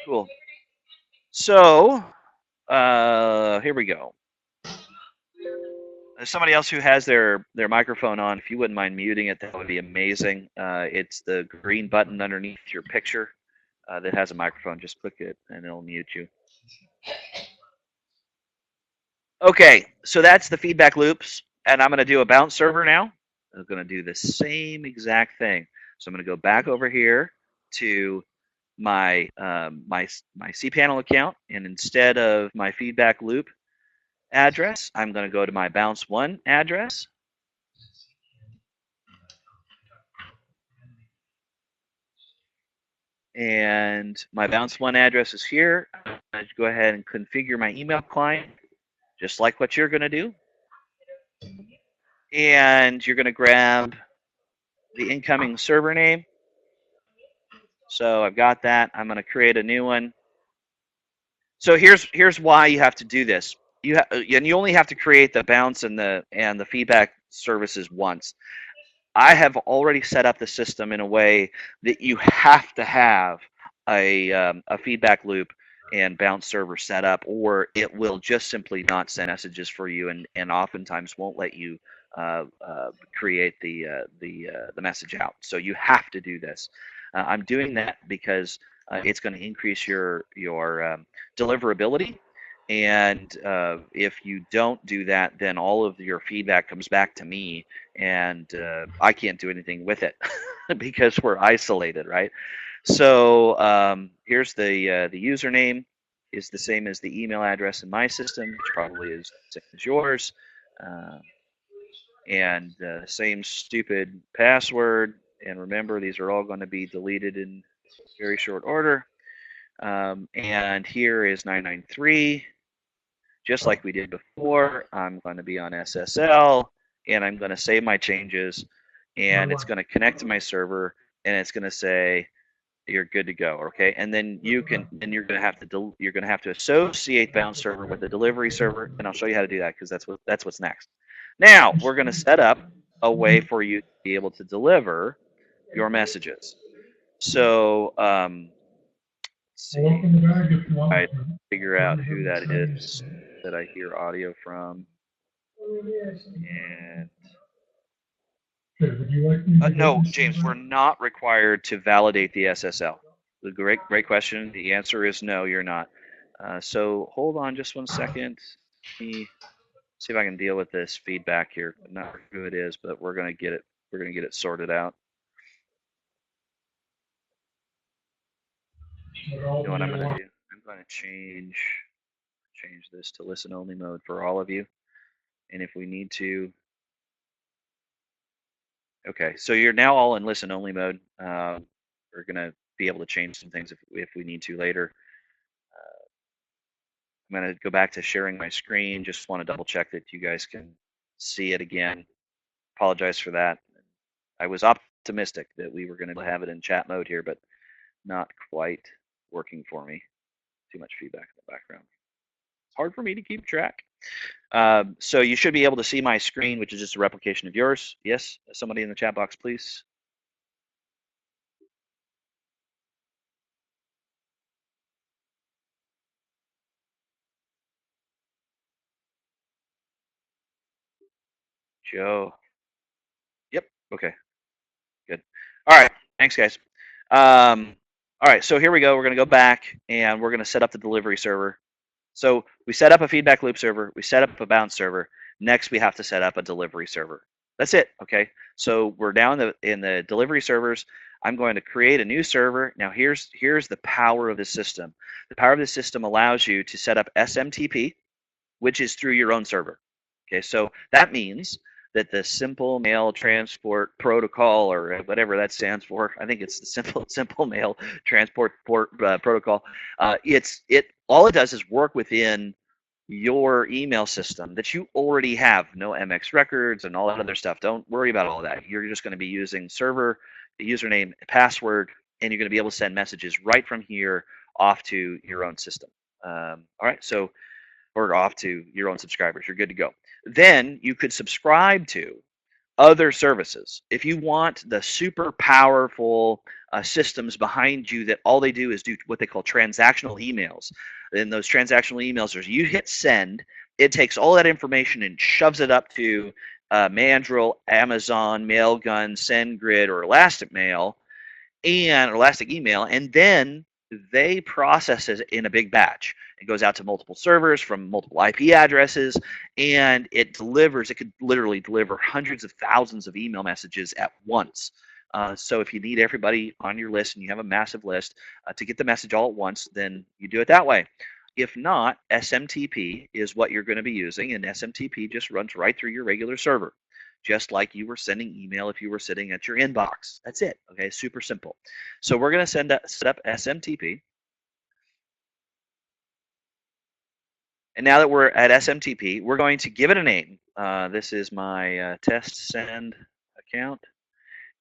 Cool. So here we go. There's somebody else who has their microphone on. If you wouldn't mind muting it, that would be amazing. It's the green button underneath your picture that has a microphone. Just click it, and it'll mute you. Okay, so that's the feedback loops, and I'm going to do a bounce server now. I'm going to do the same exact thing. So I'm going to go back over here to my cPanel account, and instead of my feedback loop address, I'm going to go to my bounce one address. And my bounce one address is here. I'm going to go ahead and configure my email client, just like what you're going to do. And you're going to grab the incoming server name. So I've got that. I'm going to create a new one. So here's why you have to do this. And you only have to create the bounce and the feedback services once. I have already set up the system in a way that you have to have a feedback loop and bounce server set up, or it will just simply not send messages for you, and oftentimes won't let you create the message out. So you have to do this. I'm doing that because it's going to increase your deliverability. And if you don't do that, then all of your feedback comes back to me, and I can't do anything with it because we're isolated, right? So here's the username is the same as the email address in my system, which probably is the same as yours, and same stupid password. And remember, these are all going to be deleted in very short order. And here is 993. Just like we did before, I'm going to be on SSL, and I'm going to save my changes, and it's going to connect to my server, and it's going to say you're good to go. Okay, and then you're going to have to associate bounce server with the delivery server, and I'll show you how to do that because that's what's next. Now we're going to set up a way for you to be able to deliver your messages. So let's see. I figure out who that is that I hear audio from. And no, James, we're not required to validate the SSL. The great question. The answer is no, you're not. So hold on just one second. Let me see if I can deal with this feedback here. I'm not sure who it is, but we're gonna get it. We're gonna get it sorted out. You know what I'm gonna do? I'm gonna change this to listen only mode for all of you. And if we need to, okay, so you're now all in listen only mode. We're gonna be able to change some things if we need to later. I'm gonna go back to sharing my screen. Just want to double check that you guys can see it again. Apologize for that. I was optimistic that we were going to have it in chat mode here, but not quite working for me. Too much feedback in the background. It's hard for me to keep track. So you should be able to see my screen, which is just a replication of yours. Yes, somebody in the chat box, please. Joe. Yep. Okay. Good. All right. Thanks, guys. All right. So here we go. We're going to go back and we're going to set up the delivery server. So we set up a feedback loop server. We set up a bounce server. Next, we have to set up a delivery server. That's it. Okay. So we're now in the delivery servers. I'm going to create a new server. Now here's the power of the system. The power of the system allows you to set up SMTP, which is through your own server. Okay, so that means that the Simple Mail Transport Protocol, or whatever that stands for, I think it's the Simple Mail Transport Protocol. All it does is work within your email system that you already have. No MX records and all that other stuff. Don't worry about all that. You're just going to be using server, username, password, and you're going to be able to send messages right from here off to your own system. All right, so or off to your own subscribers. You're good to go. Then you could subscribe to other services. If you want the super powerful systems behind you that all they do is do what they call transactional emails, then those transactional emails are you hit send, it takes all that information and shoves it up to Mandrill, Amazon, Mailgun, SendGrid, or Elastic Mail, and Elastic Email, and then they process it in a big batch. It goes out to multiple servers from multiple IP addresses, and it delivers. It could literally deliver hundreds of thousands of email messages at once. So if you need everybody on your list and you have a massive list to get the message all at once, then you do it that way. If not, SMTP is what you're going to be using, and SMTP just runs right through your regular server, just like you were sending email if you were sitting at your inbox. That's it. Okay, super simple. So we're going to set up SMTP. And now that we're at SMTP, we're going to give it a name. This is my test send account.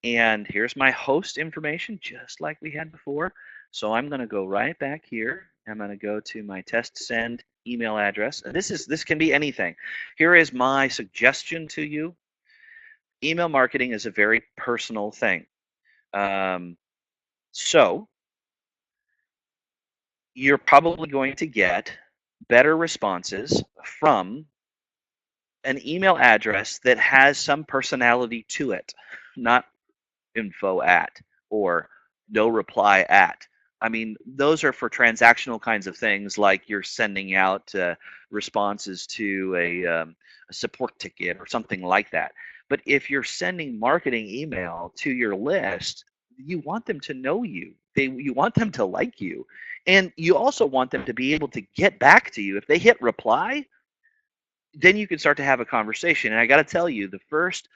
And here's my host information, just like we had before. So I'm going to go right back here. I'm going to go to my test send email address. And this can be anything. Here is my suggestion to you. Email marketing is a very personal thing. So you're probably going to get better responses from an email address that has some personality to it, not info at or no reply at. I mean, those are for transactional kinds of things, like you're sending out responses to a support ticket or something like that. But if you're sending marketing email to your list, you want them to know you. You want them to like you. And you also want them to be able to get back to you. If they hit reply, then you can start to have a conversation. And I got to tell you, the first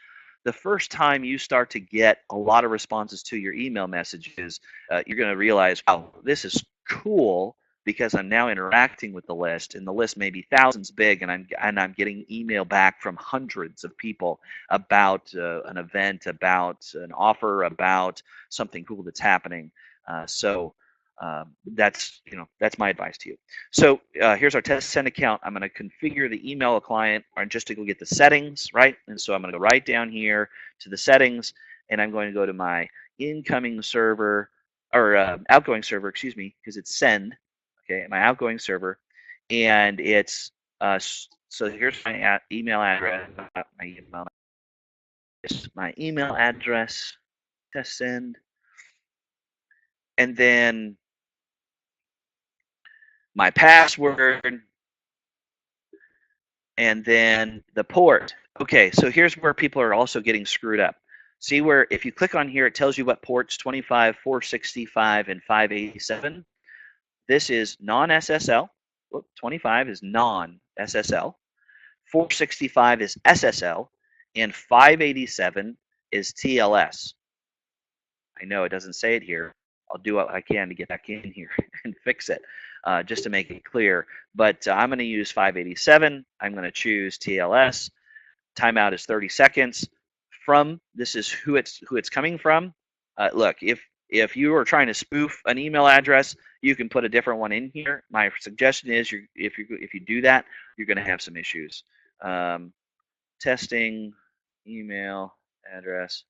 time you start to get a lot of responses to your email messages, you're going to realize, wow, this is cool because I'm now interacting with the list, and the list may be thousands big, and I'm getting email back from hundreds of people about an event, about an offer, about something cool that's happening. That's my advice to you. So here's our test send account. I'm going to configure the email client, or just to go get the settings, right? And so I'm going to go right down here to the settings, and I'm going to go to my incoming server, or outgoing server, excuse me, because it's send. Okay, my outgoing server, and it's so here's my email address. My email address. Test send, and then my password, and then the port. Okay, so here's where people are also getting screwed up. See where if you click on here, it tells you what ports: 25, 465, and 587. This is non-SSL. 25 is non-SSL. 465 is SSL, and 587 is TLS. I know it doesn't say it here. I'll do what I can to get back in here and fix it, just to make it clear. But I'm going to use 587. I'm going to choose TLS. Timeout is 30 seconds. This is who it's coming from. Look, if you are trying to spoof an email address, you can put a different one in here. My suggestion is, if you do that, you're going to have some issues. Testing email address.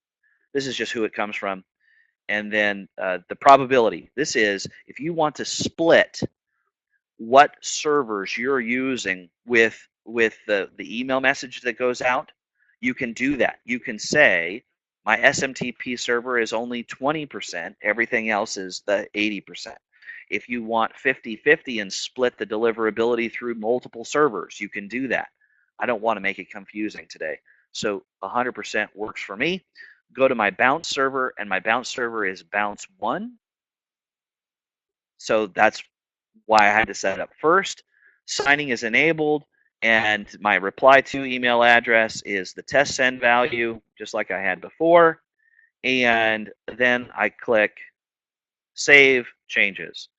This is just who it comes from. And then the probability. This is if you want to split what servers you're using with the email message that goes out, you can do that. You can say, my SMTP server is only 20%, everything else is the 80%. If you want 50-50 and split the deliverability through multiple servers, you can do that. I don't want to make it confusing today. So 100% works for me. Go to my bounce server, and my bounce server is bounce 1. So that's why I had to set it up first. Signing is enabled, and my reply to email address is the test send value, just like I had before. And then I click Save Changes.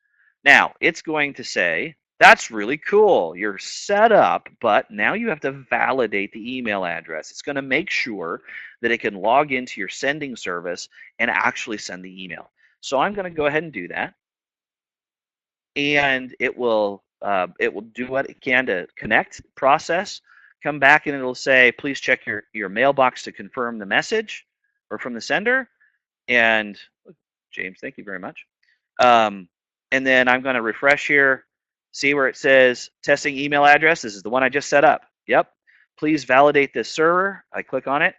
Now, it's going to say, that's really cool. You're set up, but now you have to validate the email address. It's going to make sure that it can log into your sending service and actually send the email. So I'm going to go ahead and do that. And it will do what it can to connect, process, come back and it'll say, please check your mailbox to confirm the message or from the sender. And James, thank you very much. Um, and then I'm going to refresh here, see where it says testing email address. This is the one I just set up. Yep. Please validate this server. I click on it,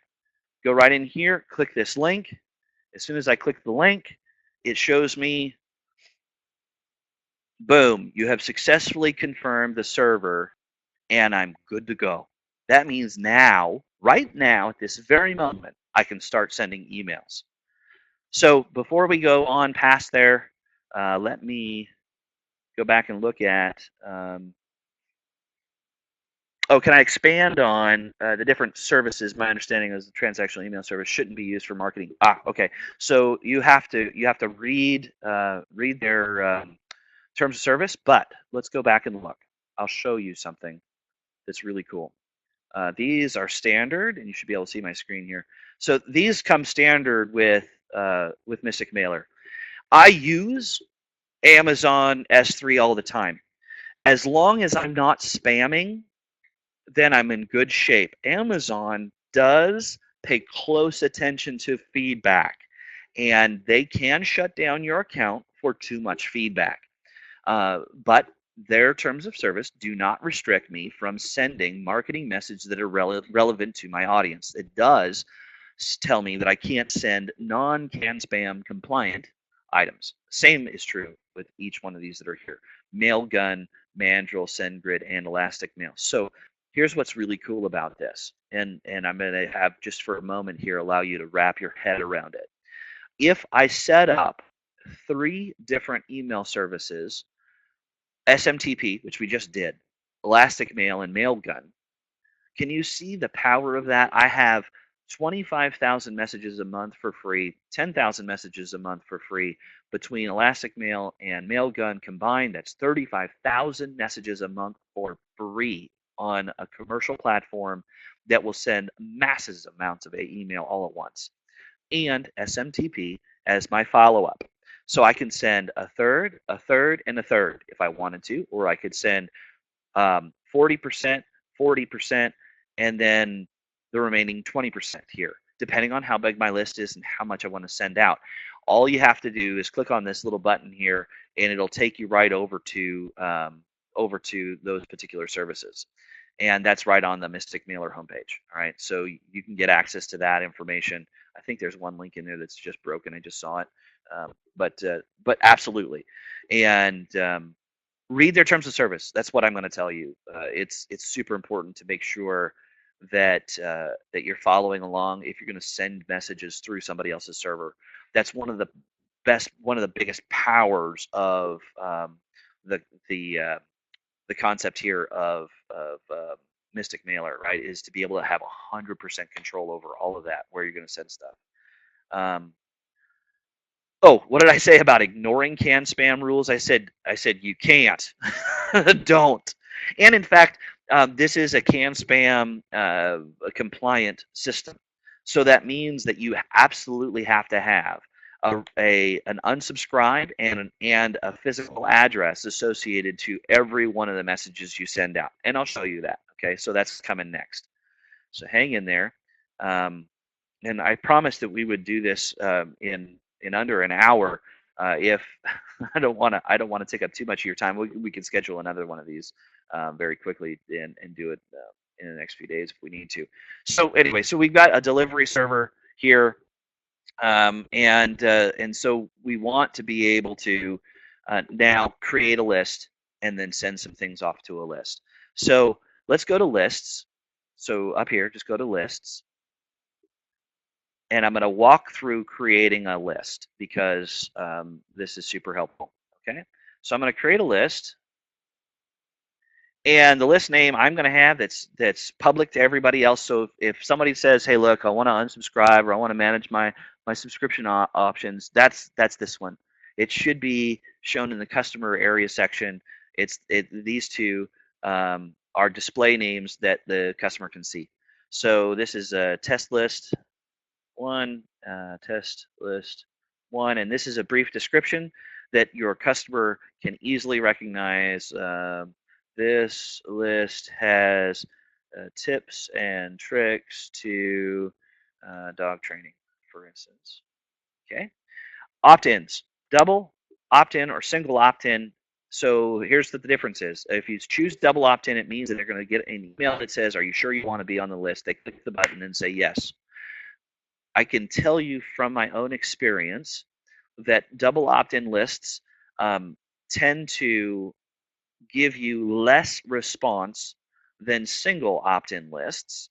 go right in here, click this link. As soon as I click the link, it shows me, boom, you have successfully confirmed the server and I'm good to go. That means now, right now, at this very moment, I can start sending emails. So before we go on past there, let me go back and look at, oh, can I expand on the different services? My understanding is the transactional email service shouldn't be used for marketing. Okay. So you have to read their terms of service, but let's go back and look. I'll show you something that's really cool. These are standard, and you should be able to see my screen here. So these come standard with Mystic Mailer. I use Amazon S3 all the time. As long as I'm not spamming, then I'm in good shape. Amazon does pay close attention to feedback, and they can shut down your account for too much feedback. But their terms of service do not restrict me from sending marketing messages that are relevant to my audience. It does tell me that I can't send non-can spam compliant items. Same is true with each one of these that are here. Mailgun, Mandrill, SendGrid, and Elastic Mail. So here's what's really cool about this. And I'm going to have just for a moment here allow you to wrap your head around it. If I set up 3 different email services, SMTP, which we just did, Elastic Mail, and Mailgun, can you see the power of that? I have 25,000 messages a month for free, 10,000 messages a month for free. Between Elastic Mail and Mailgun combined, that's 35,000 messages a month for free on a commercial platform that will send massive amounts of email all at once. And SMTP as my follow-up. So I can send a third, and a third if I wanted to, or I could send 40%, 40%, and then the remaining 20% here, depending on how big my list is and how much I want to send out. All you have to do is click on this little button here, and it'll take you right over to those particular services. And that's right on the Mystic Mailer homepage. All right, so you can get access to that information. I think there's one link in there that's just broken. I just saw it, but absolutely. And read their terms of service. That's what I'm going to tell you. It's super important to make sure that that you're following along if you're going to send messages through somebody else's server. That's one of the biggest powers of the the uh, the concept here of Mystic Mailer, right? Is to be able to have 100% control over all of that, where you're going to send stuff. Um, Oh, what did I say about ignoring can spam rules? I said you can't. Don't. And in fact, this is a can spam a compliant system. So that means that you absolutely have to have an unsubscribe and a physical address associated to every one of the messages you send out. And I'll show you that. Okay, so that's coming next. So hang in there. Um, and I promised that we would do this in under an hour. If I don't want to take up too much of your time. We can schedule another one of these very quickly and do it in the next few days if we need to. So anyway, so we've got a delivery server here, and so we want to be able to now create a list and then send some things off to a list. So let's go to lists. So up here, just go to lists, and I'm going to walk through creating a list because this is super helpful. Okay, so I'm going to create a list, and the list name I'm going to have that's public to everybody else. So if somebody says, "Hey, look, I want to unsubscribe or I want to manage my subscription options," that's this one. It should be shown in the customer area section. These two are display names that the customer can see. So this is a test list. One, test list one, and this is a brief description that your customer can easily recognize. This list has tips and tricks to dog training, for instance. Okay. Opt-ins, double opt-in or single opt-in. So here's what the difference is. If you choose double opt-in, it means that they're going to get an email that says, "Are you sure you want to be on the list?" They click the button and say yes. I can tell you from my own experience that double opt-in lists tend to give you less response than single opt-in lists.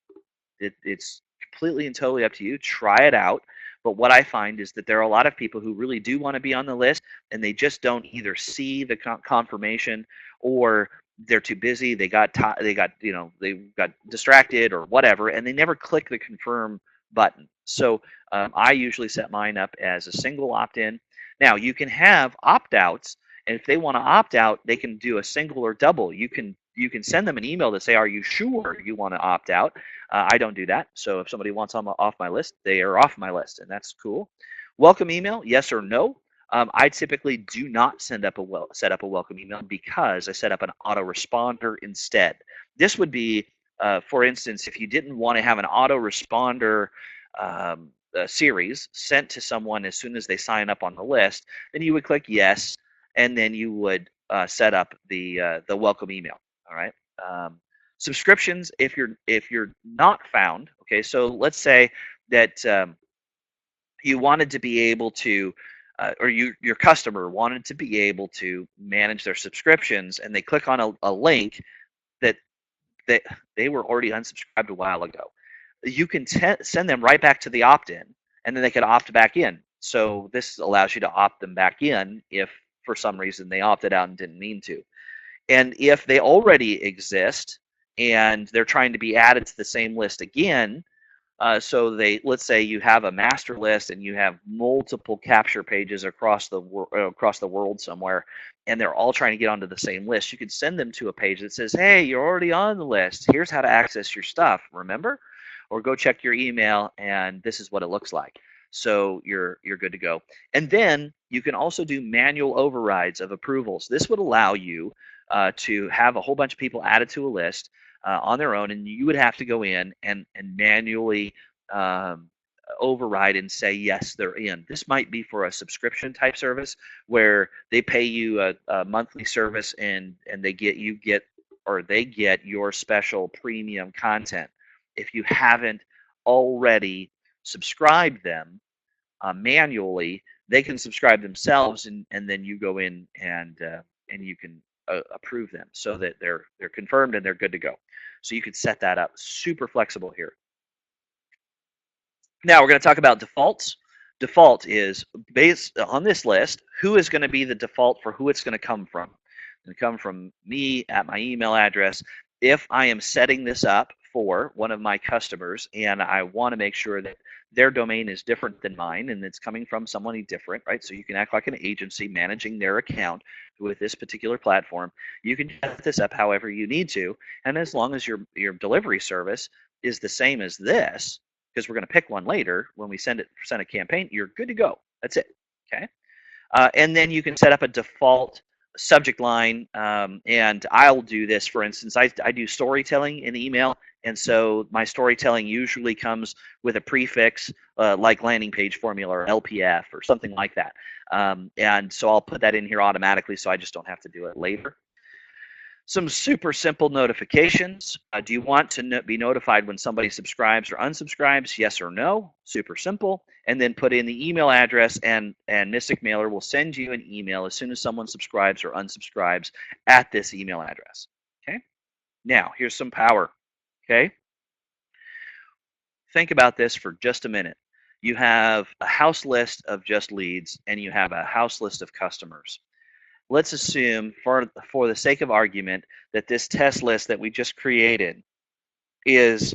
It's completely and totally up to you. Try it out. But what I find is that there are a lot of people who really do want to be on the list, and they just don't either see the confirmation, or they're too busy. They got distracted or whatever, and they never click the confirm button. So I usually set mine up as a single opt-in. Now you can have opt-outs, and if they want to opt out, they can do a single or double. You can send them an email to say, "Are you sure you want to opt out?" I don't do that. So if somebody wants off my list, they are off my list, and that's cool. Welcome email, yes or no? I typically do not set up a welcome email because I set up an autoresponder instead. This would be, for instance, if you didn't want to have an autoresponder series sent to someone as soon as they sign up on the list, then you would click yes, and then you would set up the welcome email. All right. Subscriptions, if you're not found, okay, so let's say that you wanted to be able to or your customer wanted to be able to manage their subscriptions, and they click on a link that they were already unsubscribed a while ago. You can send them right back to the opt-in, and then they can opt back in. So this allows you to opt them back in if for some reason they opted out and didn't mean to. And if they already exist and they're trying to be added to the same list again, so let's say you have a master list and you have multiple capture pages across the world somewhere, and they're all trying to get onto the same list. You could send them to a page that says, "Hey, you're already on the list. Here's how to access your stuff. Remember?" Or go check your email, and this is what it looks like. So you're good to go. And then you can also do manual overrides of approvals. This would allow you to have a whole bunch of people added to a list on their own, and you would have to go in and manually um, override and say yes, they're in. This might be for a subscription type service where they pay you a monthly service, and they get your special premium content. If you haven't already subscribed them manually, they can subscribe themselves, and then you go in and you can approve them so that they're confirmed and they're good to go. So you can set that up. Super flexible here. Now we're going to talk about defaults. Default is based on this list. Who is going to be the default for who it's going to come from? It's going to come from me at my email address. If I am setting this up for one of my customers and I want to make sure that their domain is different than mine and it's coming from someone different, right? So you can act like an agency managing their account with this particular platform. You can set this up however you need to, and as long as your delivery service is the same as this, because we're going to pick one later when we send a campaign, you're good to go. That's it. Okay. And then you can set up a default subject line, and I'll do this. For instance, I do storytelling in email, and so my storytelling usually comes with a prefix like landing page formula or LPF or something like that. And so I'll put that in here automatically, so I just don't have to do it later. Some super simple notifications. Do you want to be notified when somebody subscribes or unsubscribes? Yes or no. Super simple. And then put in the email address, and Mystic Mailer will send you an email as soon as someone subscribes or unsubscribes at this email address. Okay. Now here's some power. Okay. Think about this for just a minute. You have a house list of just leads, and you have a house list of customers. Let's assume, for the sake of argument, that this test list that we just created is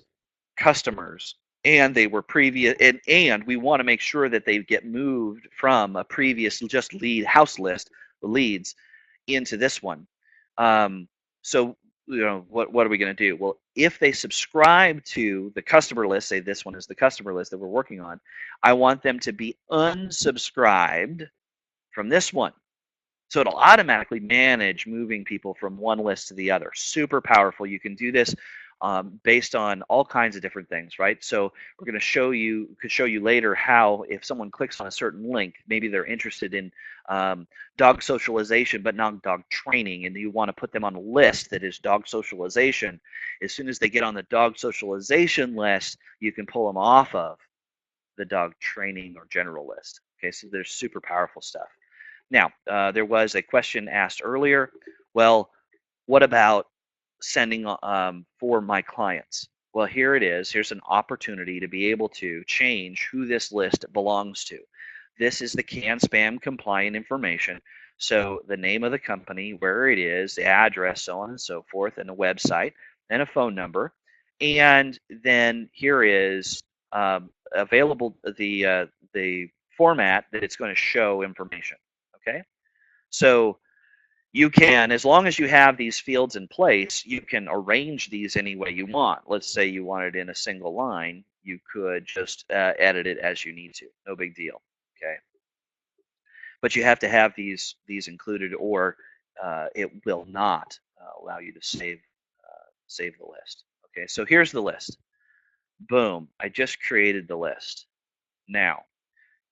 customers, and they were previous, and we want to make sure that they get moved from a previous just lead house list leads into this one. So what are we going to do? Well, if they subscribe to the customer list, say this one is the customer list that we're working on, I want them to be unsubscribed from this one. So it'll automatically manage moving people from one list to the other. Super powerful. You can do this based on all kinds of different things, right? So we're going to could show you later how if someone clicks on a certain link, maybe they're interested in dog socialization, but not dog training, and you want to put them on a list that is dog socialization. As soon as they get on the dog socialization list, you can pull them off of the dog training or general list. Okay, so there's super powerful stuff. Now, there was a question asked earlier. Well, what about sending for my clients? Well, here it is. Here's an opportunity to be able to change who this list belongs to. This is the CAN spam compliant information. So the name of the company, where it is, the address, so on and so forth, and a website, and a phone number. And then here is available the format that it's going to show information. Okay, so you can, as long as you have these fields in place, you can arrange these any way you want. Let's say you want it in a single line, you could just edit it as you need to. No big deal. Okay, but you have to have these included, or it will not allow you to save the list. Okay, so here's the list. Boom! I just created the list. Now,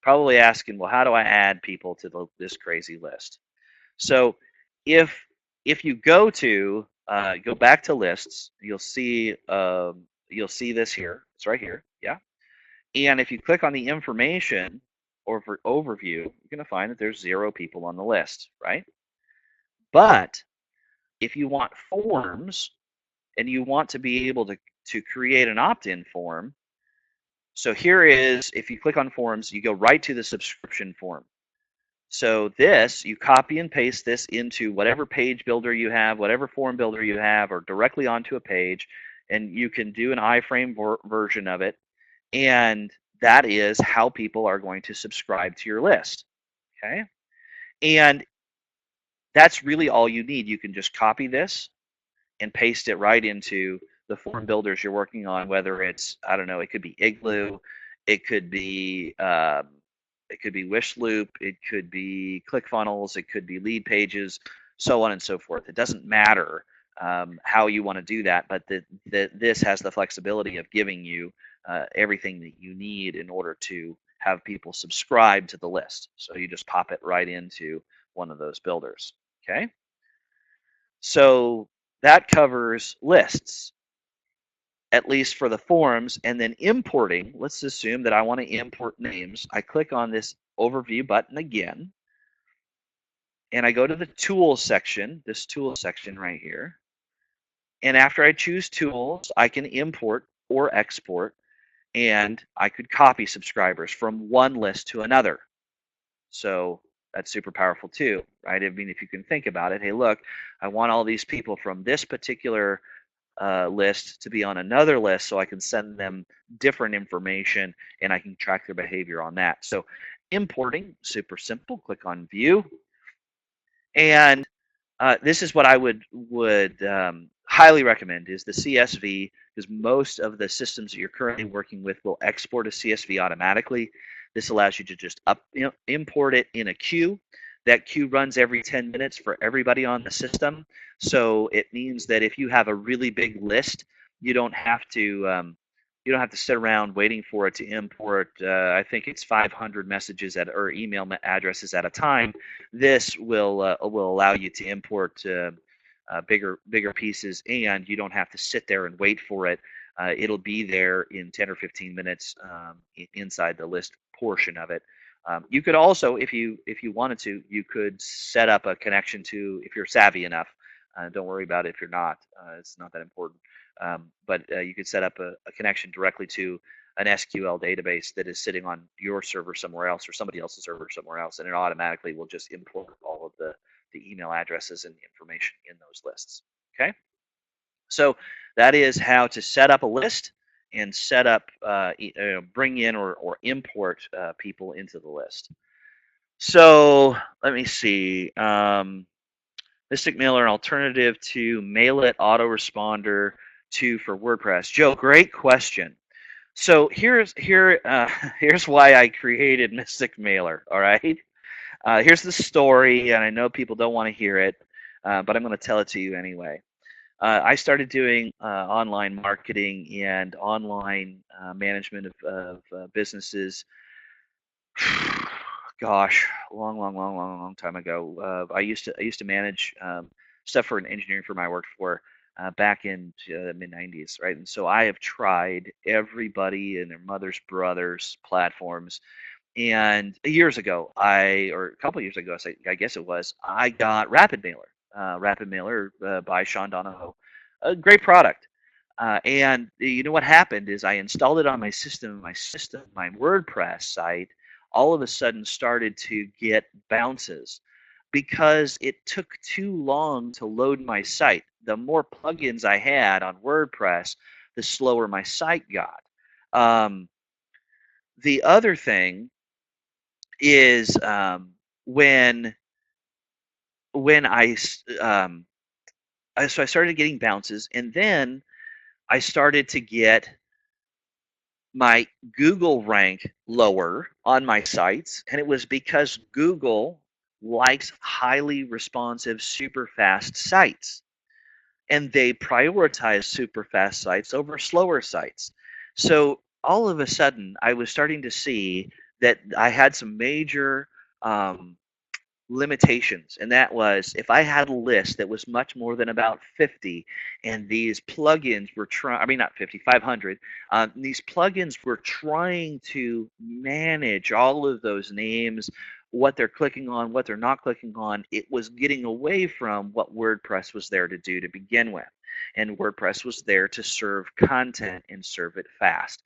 probably asking, well, how do I add people to this crazy list? So if you go back to lists, you'll see this here. It's right here. Yeah. And if you click on the information or for overview, you're going to find that there's 0 people on the list, right? But if you want forms and you want to be able to create an opt-in form, so here is, if you click on forms, you go right to the subscription form. So this, you copy and paste this into whatever page builder you have, whatever form builder you have, or directly onto a page, and you can do an iframe version of it, and that is how people are going to subscribe to your list. Okay, and that's really all you need. You can just copy this and paste it right into the form builders you're working on, whether it's, I don't know, it could be Igloo, it could be Wishloop, it could be ClickFunnels, it could be Lead Pages, so on and so forth. It doesn't matter how you want to do that, but this has the flexibility of giving you everything that you need in order to have people subscribe to the list. So you just pop it right into one of those builders. Okay, so that covers lists, at least for the forms. And then importing, let's assume that I want to import names. I click on this overview button again, and I go to the tools section, this tools section right here. And after I choose tools, I can import or export, and I could copy subscribers from one list to another. So that's super powerful too, right? I mean, if you can think about it, hey, look, I want all these people from this particular list to be on another list, so I can send them different information and I can track their behavior on that. So importing, super simple. Click on view, and this is what I would highly recommend is the CSV, because most of the systems that you're currently working with will export a CSV automatically. This allows you to just import it in a queue. That queue runs every 10 minutes for everybody on the system. So it means that if you have a really big list, you don't have to sit around waiting for it to import. I think it's 500 messages or email addresses at a time. This will allow you to import bigger pieces, and you don't have to sit there and wait for it. It'll be there in 10 or 15 minutes inside the list portion of it. You could also, if you wanted to, you could set up a connection to, if you're savvy enough. Don't worry about it if you're not. It's not that important. But you could set up a connection directly to an SQL database that is sitting on your server somewhere else or somebody else's server somewhere else, and it automatically will just import all of the email addresses and the information in those lists. Okay, so that is how to set up a list and set up, bring in or import people into the list. So let me see. Mystic Mailer, an alternative to Mail-It Autoresponder 2 for WordPress. Joe, great question. So here's why I created Mystic Mailer. All right. Here's the story, and I know people don't want to hear it, but I'm going to tell it to you anyway. I started doing online marketing and online management of businesses. Gosh, long time ago. I used to manage stuff for an engineering firm I worked for back in the mid '90s, right? And so I have tried everybody and their mother's brothers platforms. And years ago, or a couple of years ago, I guess it was, I got Rapid Mailer by Sean Donahoe, a great product. And you know what happened is I installed it on my WordPress site, all of a sudden started to get bounces because it took too long to load my site. The more plugins I had on WordPress, the slower my site got. Um, the other thing is when when so I started getting bounces, and then I started to get my Google rank lower on my sites, and it was because Google likes highly responsive, super fast sites, and they prioritize super fast sites over slower sites. So all of a sudden, I was starting to see that I had some major um, limitations, and that was if I had a list that was much more than about 50, and these plugins were trying, I mean, not 50, 500, these plugins were trying to manage all of those names, what they're clicking on, what they're not clicking on. It was getting away from what WordPress was there to do to begin with. And WordPress was there to serve content and serve it fast.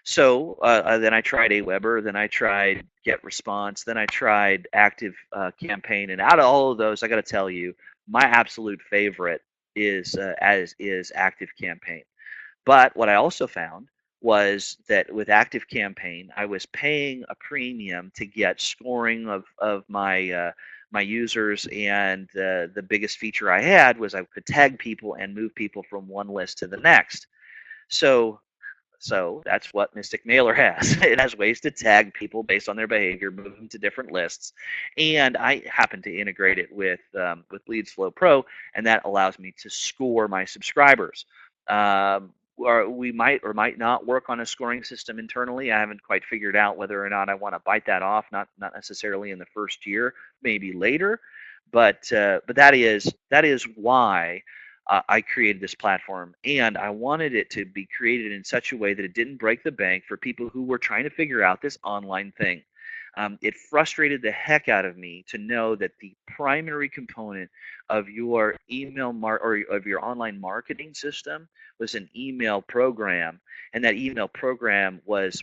So then I tried Aweber, then I tried GetResponse, then I tried Active Campaign, and out of all of those, I got to tell you, my absolute favorite is Active Campaign. But what I also found was that with Active Campaign, I was paying a premium to get scoring of my users, and the biggest feature I had was I could tag people and move people from one list to the next. So so that's what Mystic Mailer has. It has ways to tag people based on their behavior, move them to different lists, and I happen to integrate it with LeadsFlow Pro, and that allows me to score my subscribers. Or we might or might not work on a scoring system internally. I haven't quite figured out whether or not I want to bite that off. Not necessarily in the first year, maybe later, but that is why I created this platform, and I wanted it to be created in such a way that it didn't break the bank for people who were trying to figure out this online thing. It frustrated the heck out of me to know that the primary component of your or of your online marketing system was an email program, and that email program was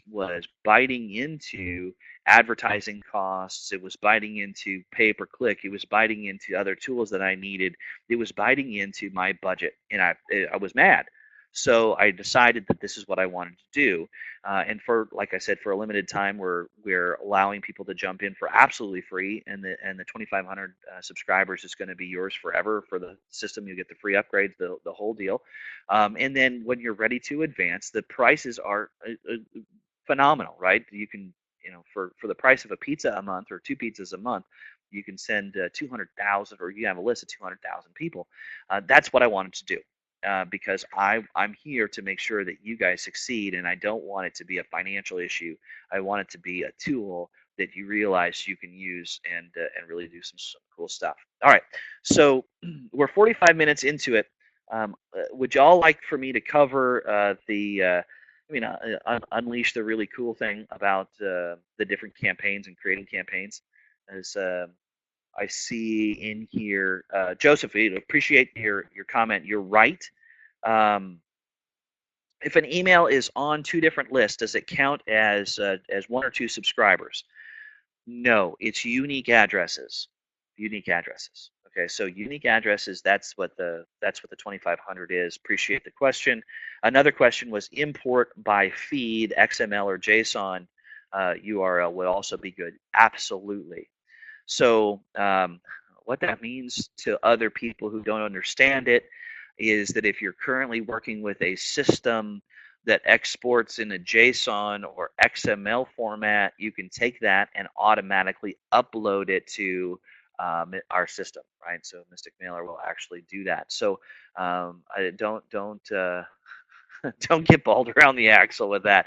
biting into advertising costs. It was biting into pay per click. It was biting into other tools that I needed. It was biting into my budget, and I was mad. So I decided that this is what I wanted to do. And for, like I said, for a limited time, we're allowing people to jump in for absolutely free, and the 2,500 subscribers is going to be yours forever for the system. You get the free upgrades, the whole deal. And then when you're ready to advance, the prices are phenomenal, right? You can, for the price of a pizza a month or two pizzas a month, you can send 200,000, or you have a list of 200,000 people. That's what I wanted to do. Because I'm here to make sure that you guys succeed, and I don't want it to be a financial issue. I want it to be a tool that you realize you can use and really do some cool stuff. All right, so we're 45 minutes into it. Would y'all like for me to cover unleash the really cool thing about the different campaigns and creating campaigns? As I see in here, Joseph, I appreciate your comment. You're right. Um, if an email is on two different lists, does it count as one or two subscribers? No, it's unique addresses. Unique addresses. Okay, so unique addresses. That's what the 2,500 is. Appreciate the question. Another question was import by feed, XML or JSON URL would also be good. Absolutely. So what that means to other people who don't understand it is that if you're currently working with a system that exports in a JSON or XML format, you can take that and automatically upload it to our system, right? So Mystic Mailer will actually do that. So I don't don't get balled around the axle with that.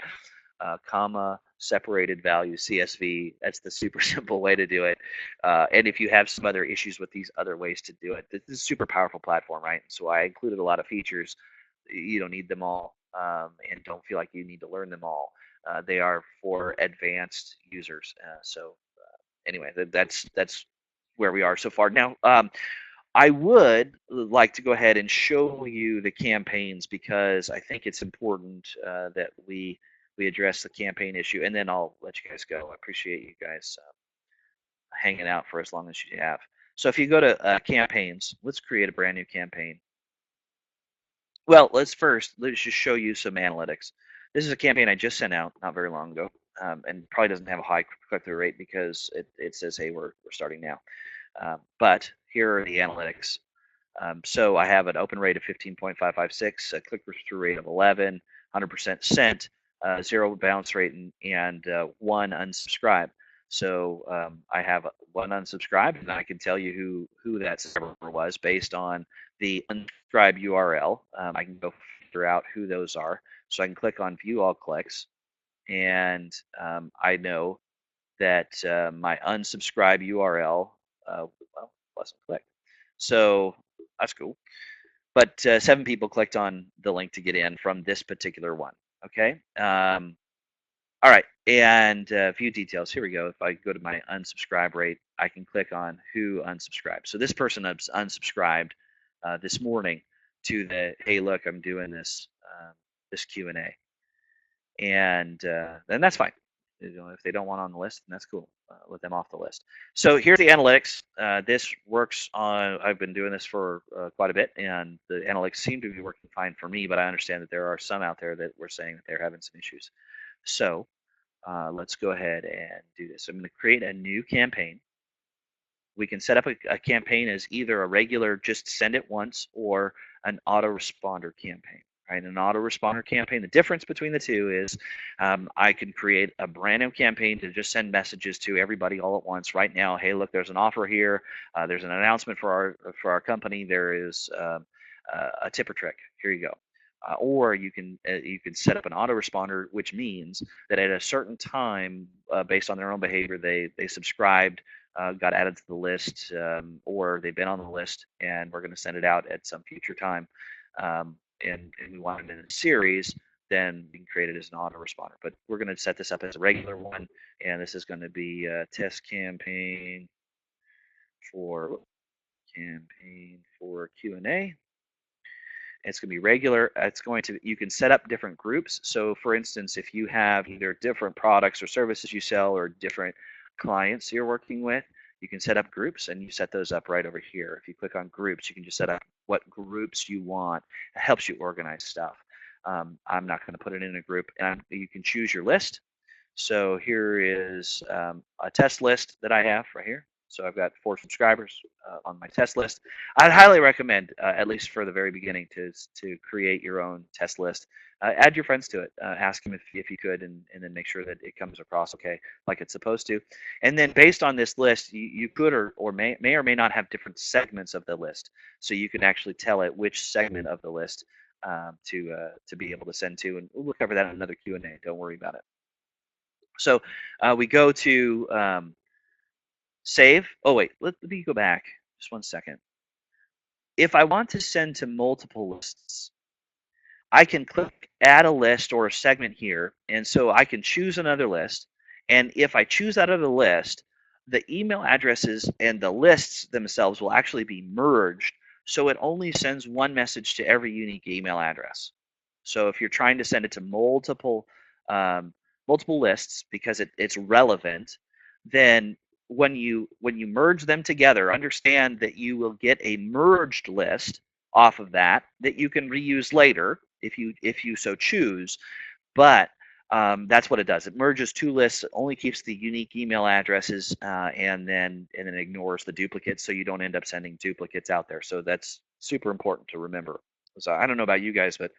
Comma separated value CSV. That's the super simple way to do it. And if you have some other issues with these other ways to do it, this is a super powerful platform, right? So I included a lot of features. You don't need them all, and don't feel like you need to learn them all. They are for advanced users. Anyway, that's where we are so far. Now, I would like to go ahead and show you the campaigns because I think it's important that we address the campaign issue, and then I'll let you guys go. I appreciate you guys hanging out for as long as you have. So if you go to campaigns, let's create a brand new campaign. Well, let's just show you some analytics. This is a campaign I just sent out not very long ago, and probably doesn't have a high click-through rate because it says, hey, we're starting now. But here are the analytics. So I have an open rate of 15.556, a click-through rate of 11, 100% sent, 0 bounce rate, and 1 unsubscribe. So I have 1 unsubscribed, and I can tell you who that subscriber was based on the unsubscribe URL. I can go figure out who those are. So I can click on View All Clicks, and I know that my unsubscribe URL wasn't clicked. So that's cool. But 7 people clicked on the link to get in from this particular one. Okay. All right. And view details. Here we go. If I go to my unsubscribe rate, I can click on who unsubscribed. So this person unsubscribed this morning to the, hey, look, I'm doing this Q&A, and that's fine. If they don't want on the list, then that's cool. Let them off the list. So here's the analytics. This works on. I've been doing this for quite a bit, and the analytics seem to be working fine for me. But I understand that there are some out there that were saying that they're having some issues. So let's go ahead and do this. I'm going to create a new campaign. We can set up a campaign as either a regular just send it once or an autoresponder campaign. Right, an autoresponder campaign. The difference between the two is I can create a brand new campaign to just send messages to everybody all at once. Right now, hey, look, there's an offer here. There's an announcement for our company. There is a tip or trick. Here you go. Or you can set up an autoresponder, which means that at a certain time, based on their own behavior, they subscribed, got added to the list, or they've been on the list, and we're going to send it out at some future time. And we want it in a series, then we can create it as an autoresponder. But we're going to set this up as a regular one, and this is going to be a test campaign for Q&A. It's going to be regular. You can set up different groups. So for instance, if you have either different products or services you sell or different clients you're working with, you can set up groups, and you set those up right over here. If you click on groups, you can just set up what groups you want. It helps you organize stuff. I'm not going to put it in a group, and you can choose your list. So here is a test list that I have right here. So I've got 4 subscribers on my test list. I'd highly recommend, at least for the very beginning, to create your own test list. Add your friends to it. Ask them if you could, and then make sure that it comes across okay, like it's supposed to. And then based on this list, you could or may or may not have different segments of the list. So you can actually tell it which segment of the list to be able to send to. And we'll cover that in another Q&A. Don't worry about it. So we go to save. Oh, wait, let me go back just 1 second. If I want to send to multiple lists, I can click add a list or a segment here. And so I can choose another list. And if I choose out of the list, the email addresses and the lists themselves will actually be merged. So it only sends one message to every unique email address. So if you're trying to send it to multiple lists because it's relevant, then when you merge them together, understand that you will get a merged list off of that you can reuse later if you so choose. But that's what it does. It merges 2 lists, only keeps the unique email addresses, and then ignores the duplicates, so you don't end up sending duplicates out there. So that's super important to remember. So I don't know about you guys, but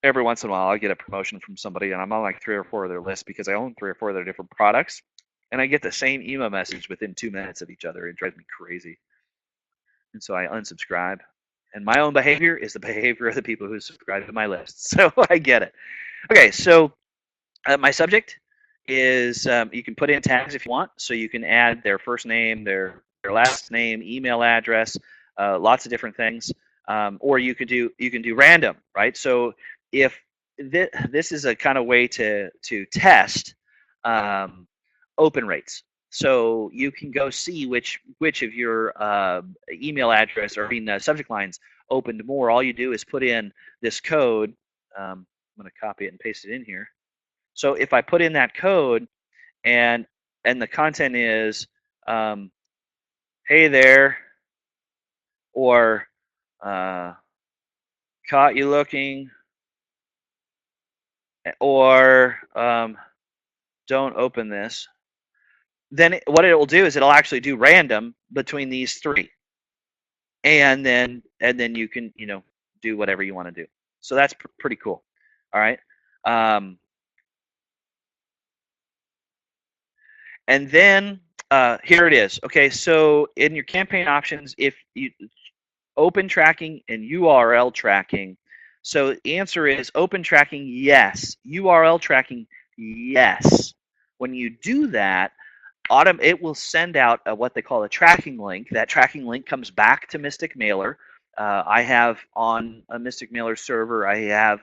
every once in a while I get a promotion from somebody, and I'm on like 3 or 4 of their lists because I own 3 or 4 of their different products, and I get the same email message within 2 minutes of each other. It drives me crazy. And so I unsubscribe. And my own behavior is the behavior of the people who subscribe to my list. So I get it. Okay, so my subject is you can put in tags if you want. So you can add their first name, their last name, email address, lots of different things. Or you can do random, right? So if this is a kind of way to test um, open rates. So you can go see which of your email address or subject lines opened more. All you do is put in this code. I'm going to copy it and paste it in here. So if I put in that code and the content is, hey there, or uh, caught you looking, or don't open this, then what it will do is it'll actually do random between these three, and then you can do whatever you want to do. So that's pretty cool. All right. Um, and then here it is. Okay, so in your campaign options, if you open tracking and URL tracking. So the answer is open tracking, yes. URL tracking, yes. When you do that, it will send out what they call a tracking link. That tracking link comes back to Mystic Mailer. I have on a Mystic Mailer server, I have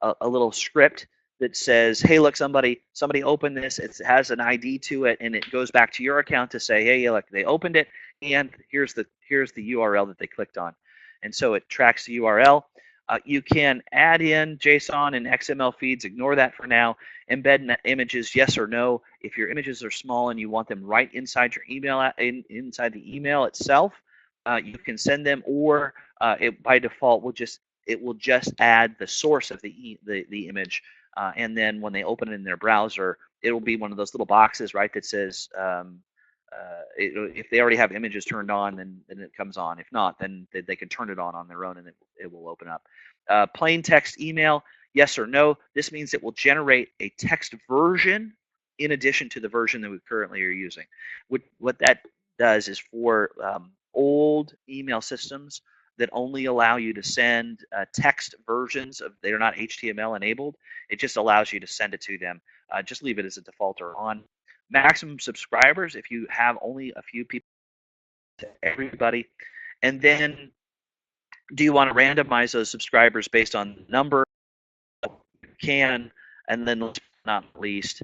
a little script that says, hey, look, somebody opened this. It has an ID to it, and it goes back to your account to say, hey, look, they opened it, and here's the URL that they clicked on. And so it tracks the URL. You can add in JSON and XML feeds. Ignore that for now. Embed images, yes or no. If your images are small and you want them right inside your email, inside the email itself, you can send them, or it by default it will just add the source of the image, and then when they open it in their browser, it will be one of those little boxes, right, that says if they already have images turned on, then it comes on. If not, then they can turn it on their own, and it will open up. Plain text email, yes or no. This means it will generate a text version in addition to the version that we currently are using. What that does is for old email systems that only allow you to send text versions of, they're not HTML enabled, it just allows you to send it to them. Just leave it as a default or on. Maximum subscribers, if you have only a few people, to everybody. And then do you want to randomize those subscribers based on the number? You can. And then last but not least,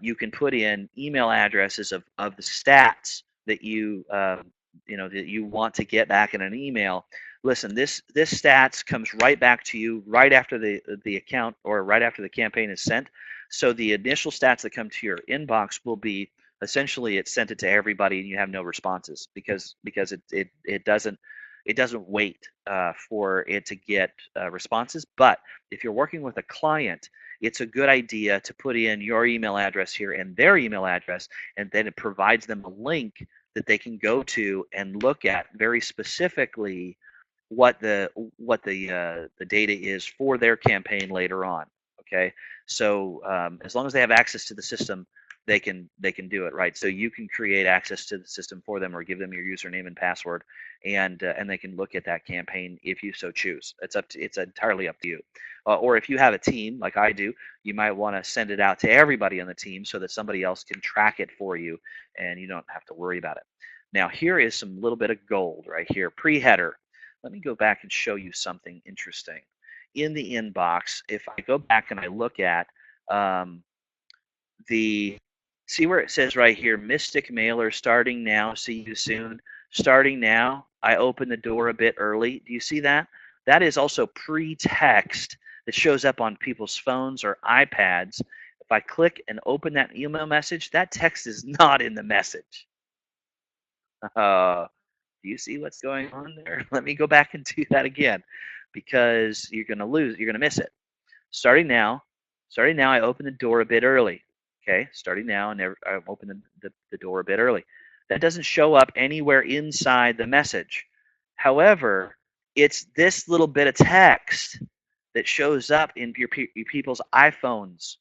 you can put in email addresses of the stats that you that you want to get back in an email. Listen, this stats comes right back to you right after the account, or right after the campaign is sent. So the initial stats that come to your inbox will be essentially it sent it to everybody and you have no responses because it doesn't wait for it to get responses. But if you're working with a client, it's a good idea to put in your email address here and their email address, and then it provides them a link that they can go to and look at very specifically what the data is for their campaign later on. Okay, so as long as they have access to the system, they can do it, right? So you can create access to the system for them, or give them your username and password, and they can look at that campaign if you so choose. It's entirely up to you. Or if you have a team like I do, you might want to send it out to everybody on the team so that somebody else can track it for you, and you don't have to worry about it. Now here is some little bit of gold right here, pre-header. Let me go back and show you something interesting. In the inbox, if I go back and I look at see where it says right here, Mystic Mailer starting now, see you soon. Starting now, I open the door a bit early. Do you see that? That is also pre-text that shows up on people's phones or iPads. If I click and open that email message, that text is not in the message. Do you see what's going on there? Let me go back and do that again, because you're going to miss it. Starting now, I open the door a bit early. Okay, starting now, and I open the door a bit early. That doesn't show up anywhere inside the message. However, it's this little bit of text that shows up in your people's iPhones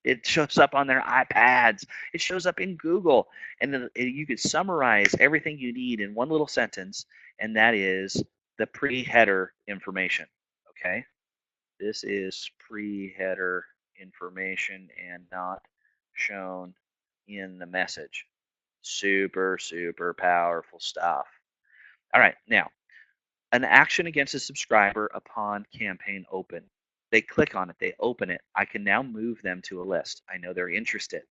It shows up on their iPads. It shows up in Google. And then you could summarize everything you need in one little sentence, and that is the pre-header information. Okay? This is pre-header information and not shown in the message. Super, super powerful stuff. All right, now, an action against a subscriber upon campaign open. They click on it, they open it. I can now move them to a list. I know they're interested.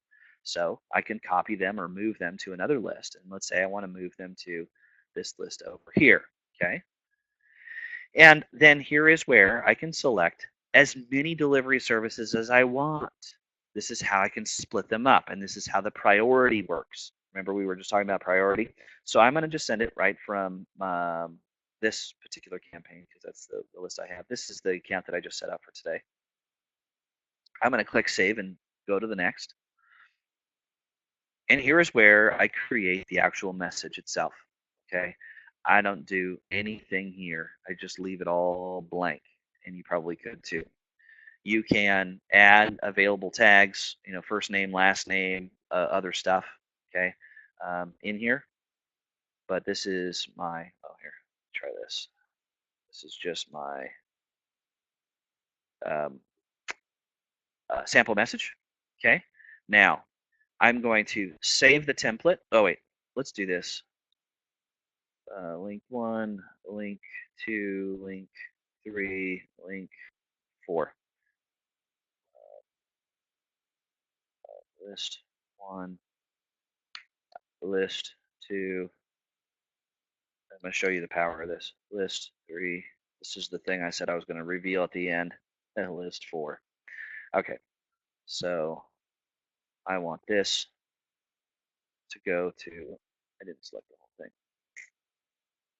So I can copy them or move them to another list. And let's say I want to move them to this list over here. Okay. And then here is where I can select as many delivery services as I want. This is how I can split them up, and this is how the priority works. Remember, we were just talking about priority. So I'm going to just send it right from this particular campaign because that's the list I have. This is the account that I just set up for today. I'm going to click save and go to the next. And here is where I create the actual message itself. Okay. I don't do anything here. I just leave it all blank, and you probably could too. You can add available tags, first name, last name, other stuff, okay, in here. But this is my, oh, here, try this. This is just my um, sample message, okay? Now, I'm going to save the template. Oh, wait, let's do this. Link 1, link 2, link 3, link 4. List 1, list 2. I'm going to show you the power of this. List 3. This is the thing I said I was going to reveal at the end. And list 4. Okay, so I want this to go to, I didn't select the whole thing.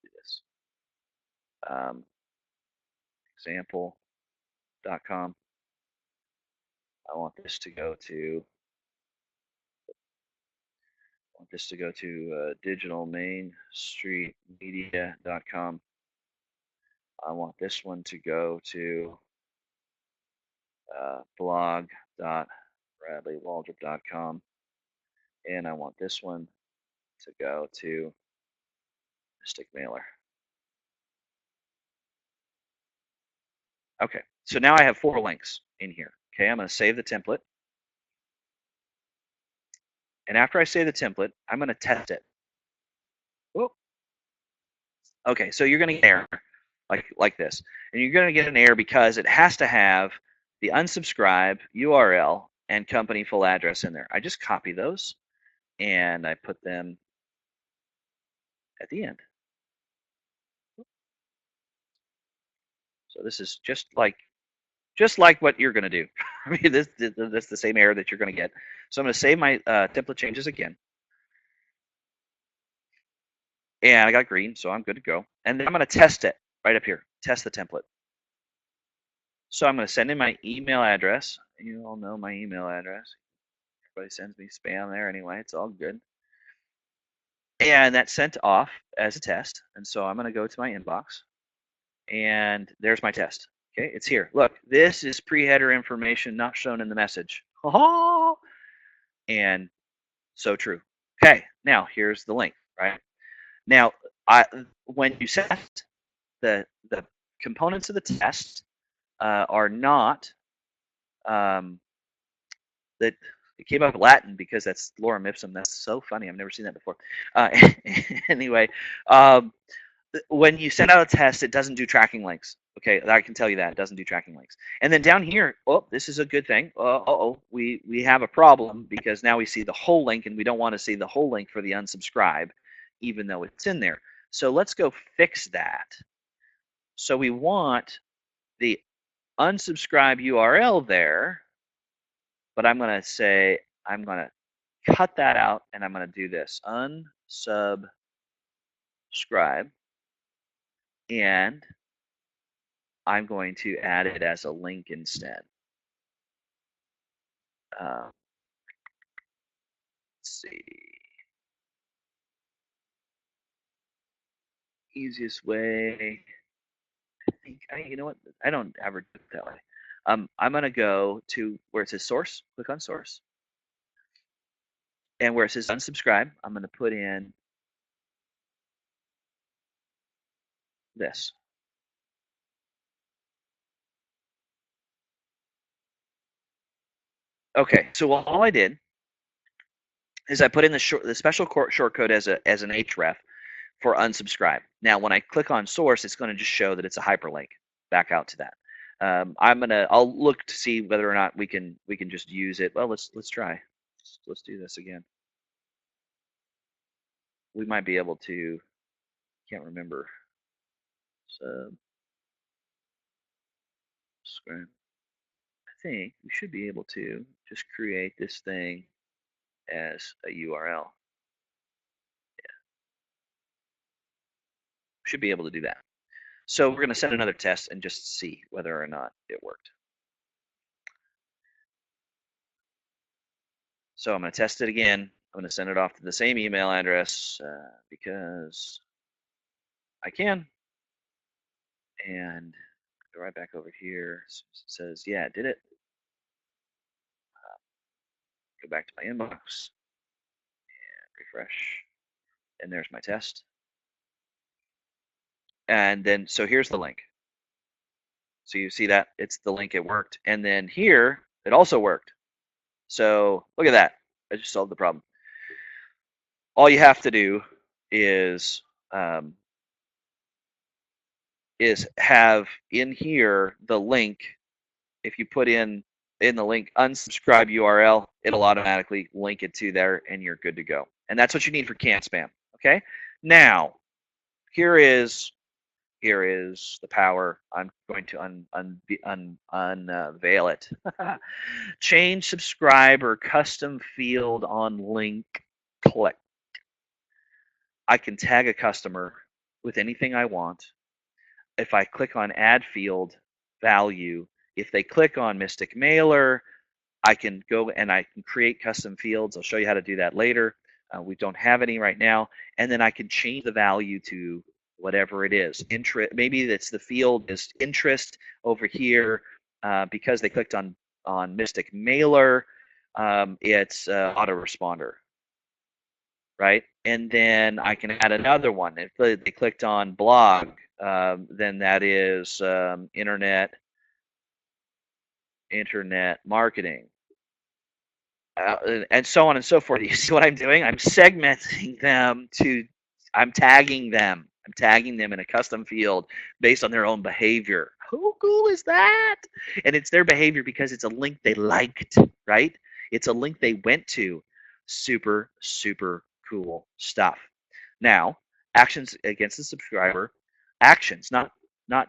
Do this. Example.com. I want this to go to, digitalmainstreetmedia.com. I want this one to go to blog.bradleywaldrop.com. And I want this one to go to Mystic Mailer. Okay, so now I have 4 links in here. Okay, I'm going to save the template. And after I save the template, I'm going to test it. Oh. Okay, so you're going to get an error like this. And you're going to get an error because it has to have the unsubscribe URL and company full address in there. I just copy those and I put them at the end. So this is just like what you're going to do. I mean, this is the same error that you're going to get. So I'm going to save my template changes again. And I got green, so I'm good to go. And then I'm going to test it right up here. Test the template. So I'm going to send in my email address. You all know my email address. Everybody sends me spam there anyway. It's all good. And that's sent off as a test. And so I'm going to go to my inbox. And there's my test. Okay, it's here. Look, this is pre-header information not shown in the message. Oh, and so true. Okay, now here's the link, right? Now, when you set the components of the test are not that it came up Latin because that's lorem ipsum. That's so funny. I've never seen that before. Anyway, when you send out a test, it doesn't do tracking links. Okay, I can tell you that it doesn't do tracking links. And then down here, oh, this is a good thing. We have a problem because now we see the whole link, and we don't want to see the whole link for the unsubscribe, even though it's in there. So let's go fix that. So we want the unsubscribe URL there, but I'm going to say I'm going to cut that out, and I'm going to do this unsubscribe, and I'm going to add it as a link instead. Let's see. Easiest way. You know what? I don't ever do it that way. I'm going to go to where it says source, click on source. And where it says unsubscribe, I'm going to put in this. Okay, so all I did is I put in the special shortcode as an href for unsubscribe. Now, when I click on source, it's going to just show that it's a hyperlink back out to that. I'll look to see whether or not we can just use it. Well, let's try. Let's do this again. We might be able to. Can't remember. Subscribe. I think we should be able to just create this thing as a URL. Should be able to do that. So we're going to send another test and just see whether or not it worked. So I'm going to test it again. I'm going to send it off to the same email address because I can. And go right back over here. So it says, yeah, it did it. Go back to my inbox and refresh. And there's my test. And then, so here's the link. So you see that it's the link, it worked. And then here, it also worked. So look at that. I just solved the problem. All you have to do is have in here the link. If you put in the link unsubscribe URL, it'll automatically link it to there, and you're good to go. And that's what you need for can spam. Okay. Now, here is the power. I'm going to unveil it. Change subscriber custom field on link click. I can tag a customer with anything I want. If I click on add field value, if they click on Mystic Mailer, I can go and I can create custom fields. I'll show you how to do that later. We don't have any right now. And then I can change the value to whatever it is. Interest, maybe that's the field is interest over here because they clicked on Mystic Mailer. It's autoresponder, right? And then I can add another one. If they clicked on blog, then that is internet marketing. And so on and so forth. You see what I'm doing? I'm segmenting them I'm tagging them. I'm tagging them in a custom field based on their own behavior. How cool is that? And it's their behavior because it's a link they liked, right? It's a link they went to. Super, super cool stuff. Now, actions against the subscriber. Actions, not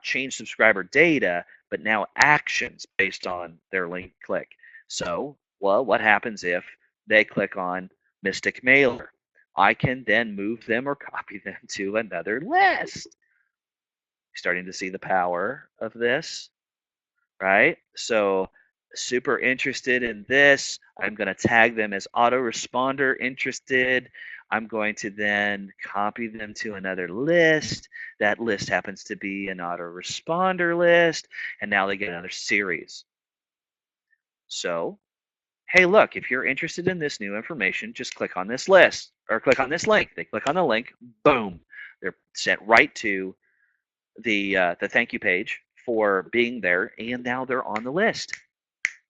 change subscriber data, but now actions based on their link click. So, well, what happens if they click on Mystic Mailer? I can then move them or copy them to another list. Starting to see the power of this, right? So super interested in this. I'm going to tag them as autoresponder interested. I'm going to then copy them to another list. That list happens to be an autoresponder list. And now they get another series. So hey, look, if you're interested in this new information, just click on this list or click on this link. They click on the link, boom, they're sent right to the thank you page for being there, and now they're on the list.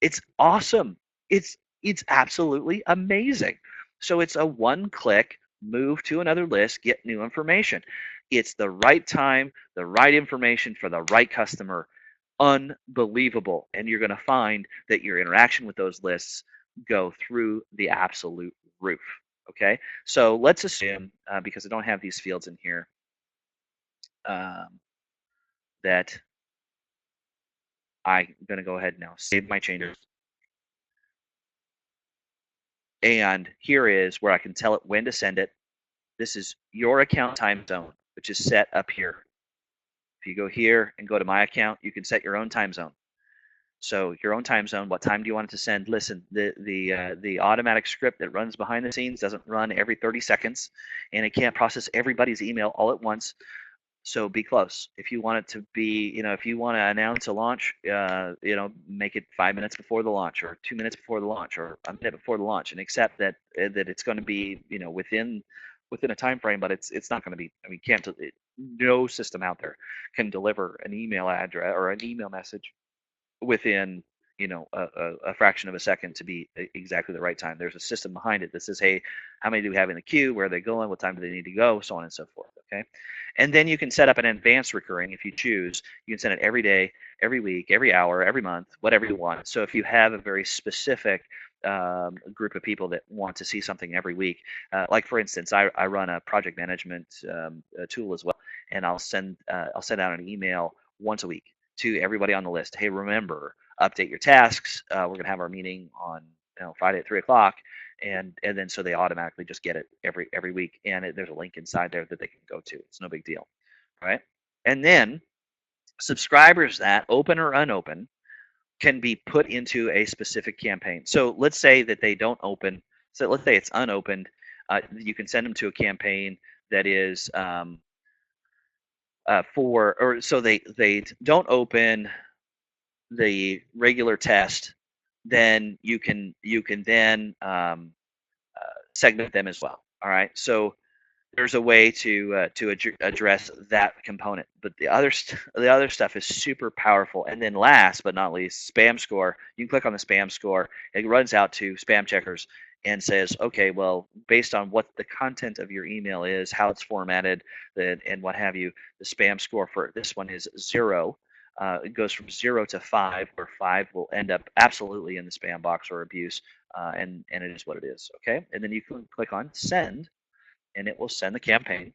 It's awesome. It's absolutely amazing. So it's a one-click move to another list, get new information. It's the right time, the right information for the right customer. Unbelievable. And you're going to find that your interaction with those lists go through the absolute roof. Okay, so let's assume, because I don't have these fields in here, that I'm going to go ahead now, save my changes. And here is where I can tell it when to send it. This is your account time zone, which is set up here. If you go here and go to my account, you can set your own time zone. So your own time zone, what time do you want it to send? Listen, the automatic script that runs behind the scenes doesn't run every 30 seconds, and it can't process everybody's email all at once. So be close. If you want it to be, if you want to announce a launch, make it 5 minutes before the launch, or 2 minutes before the launch, or a minute before the launch, and accept that it's going to be, within a time frame, but it's not going to be. I mean, can't no system out there can deliver an email address or an email message within a fraction of a second to be exactly the right time. There's a system behind it that says, hey, how many do we have in the queue, where are they going, what time do they need to go, so on and so forth. Okay, and then you can set up an advanced recurring if you choose. You can send it every day, every week, every hour, every month, whatever you want. So if you have a very specific group of people that want to see something every week, like for instance, I run a project management tool as well, and I'll send out an email once a week to everybody on the list. Hey, remember, update your tasks. We're going to have our meeting on Friday at 3 o'clock, and then so they automatically just get it every week, and there's a link inside there that they can go to. It's no big deal, right? And then subscribers that open or unopen can be put into a specific campaign. So let's say that they don't open. So let's say it's unopened. You can send them to a campaign that is or so they don't open the regular test, then you can then segment them as well. All right, so there's a way to address that component, but the other stuff is super powerful. And then last but not least, spam score. You can click on the spam score. It runs out to spam checkers and says, okay, well, based on what the content of your email is, how it's formatted, and what have you, the spam score for this one is 0. It goes from 0 to 5, where 5 will end up absolutely in the spam box or abuse, and it is what it is. Okay, and then you can click on send, and it will send the campaign.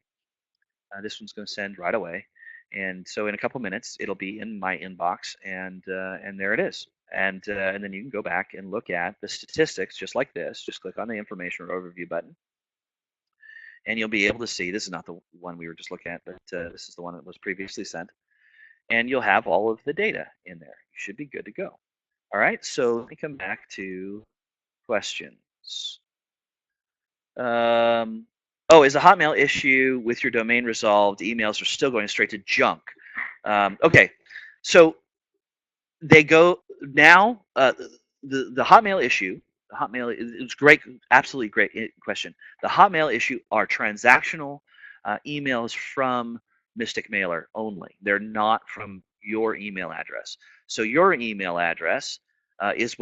This one's going to send right away, and so in a couple minutes it'll be in my inbox, and there it is. And then you can go back and look at the statistics just like this. Just click on the information or overview button, and you'll be able to see. This is not the one we were just looking at, but this is the one that was previously sent, and you'll have all of the data in there. You should be good to go. All right, so let me come back to questions. Is the Hotmail issue with your domain resolved? Emails are still going straight to junk. Okay, so they go now. The Hotmail issue. The Hotmail. It's great. Absolutely great question. The Hotmail issue are transactional emails from Mystic Mailer only. They're not from your email address. So your email address is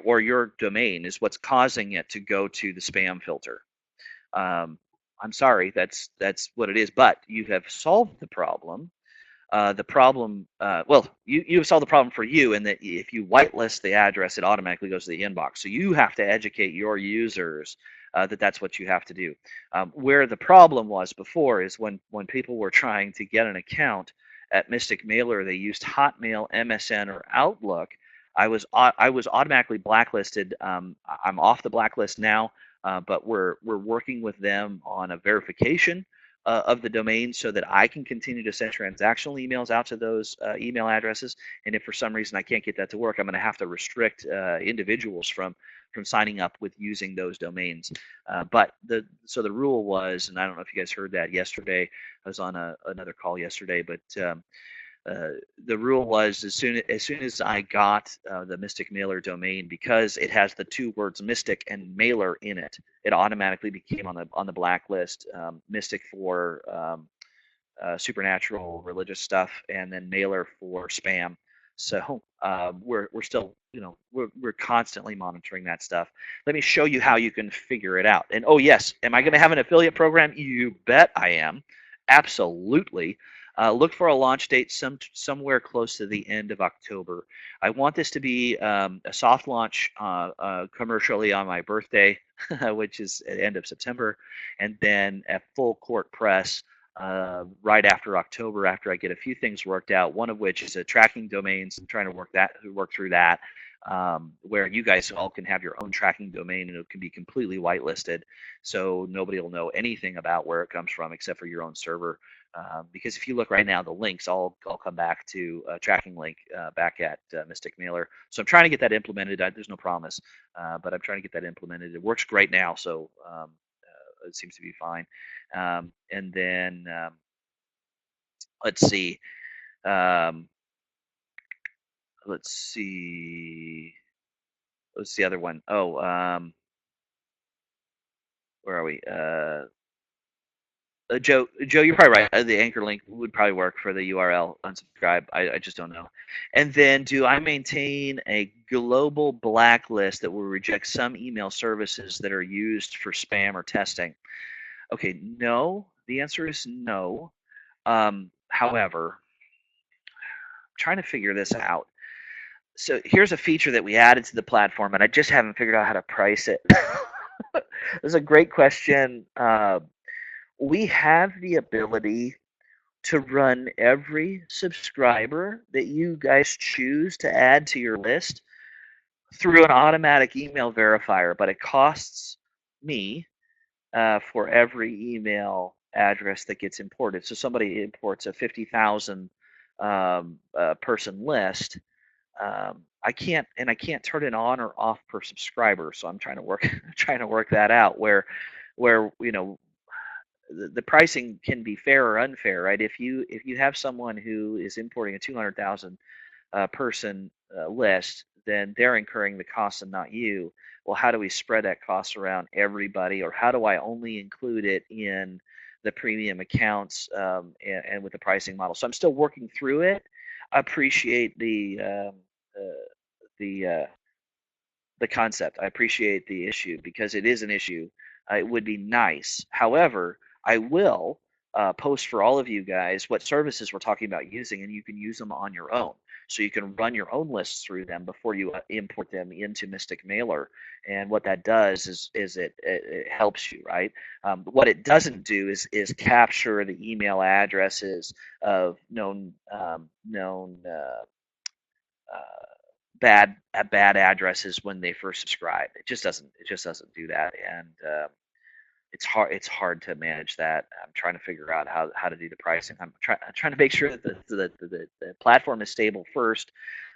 or your domain is what's causing it to go to the spam filter. I'm sorry, that's what it is. But you have solved the problem. You've solved the problem for you, in that if you whitelist the address, it automatically goes to the inbox. So you have to educate your users that that's what you have to do. Where the problem was before is when people were trying to get an account at Mystic Mailer, they used Hotmail, MSN, or Outlook. I was automatically blacklisted. I'm off the blacklist now, but we're working with them on a verification of the domain so that I can continue to send transactional emails out to those email addresses. And if for some reason I can't get that to work, I'm going to have to restrict individuals from signing up with using those domains. But the rule was, and I don't know if you guys heard that yesterday. I was on another call yesterday, but the rule was as soon as I got the Mystic Mailer domain, because it has the two words Mystic and Mailer in it, it automatically became on the blacklist. Mystic for supernatural religious stuff, and then Mailer for spam. So we're still, we're constantly monitoring that stuff. Let me show you how you can figure it out. And oh yes, am I going to have an affiliate program? You bet I am. Absolutely. Look for a launch date somewhere close to the end of October. I want this to be a soft launch commercially on my birthday, which is at the end of September, and then a full court press right after October, after I get a few things worked out. One of which is a tracking domains. I'm trying to work through that, where you guys all can have your own tracking domain, and it can be completely whitelisted, so nobody will know anything about where it comes from except for your own server. Because if you look right now, the links all come back to a tracking link back at Mystic Mailer. So I'm trying to get that implemented. There's no promise, but I'm trying to get that implemented. It works great now, so it seems to be fine. And then Let's see. Um, let's see. What's the other one? Oh, where are we? Joe, you're probably right. The anchor link would probably work for the URL unsubscribe. I just don't know. And then, do I maintain a global blacklist that will reject some email services that are used for spam or testing? Okay, no. The answer is no. However, I'm trying to figure this out. So here's a feature that we added to the platform, and I just haven't figured out how to price it. This is a great question. We have the ability to run every subscriber that you guys choose to add to your list through an automatic email verifier, but it costs me for every email address that gets imported. So somebody imports a 50,000 person list. I can't turn it on or off per subscriber. So I'm trying to work trying to work that out where the pricing can be fair or unfair, right? If you have someone who is importing a 200,000 person list, then they're incurring the cost and not you. Well, how do we spread that cost around everybody, or how do I only include it in the premium accounts and with the pricing model? So I'm still working through it. I appreciate uh, the the concept. I appreciate the issue because it is an issue. It would be nice. However, I will post for all of you guys what services we're talking about using, and you can use them on your own. So you can run your own lists through them before you import them into Mystic Mailer. And what that does is it helps you, right? What it doesn't do is capture the email addresses of known uh, bad addresses when they first subscribe. It just doesn't do that, and it's hard to manage that. I'm trying to figure out how to do the pricing. I'm trying to make sure that the platform is stable first.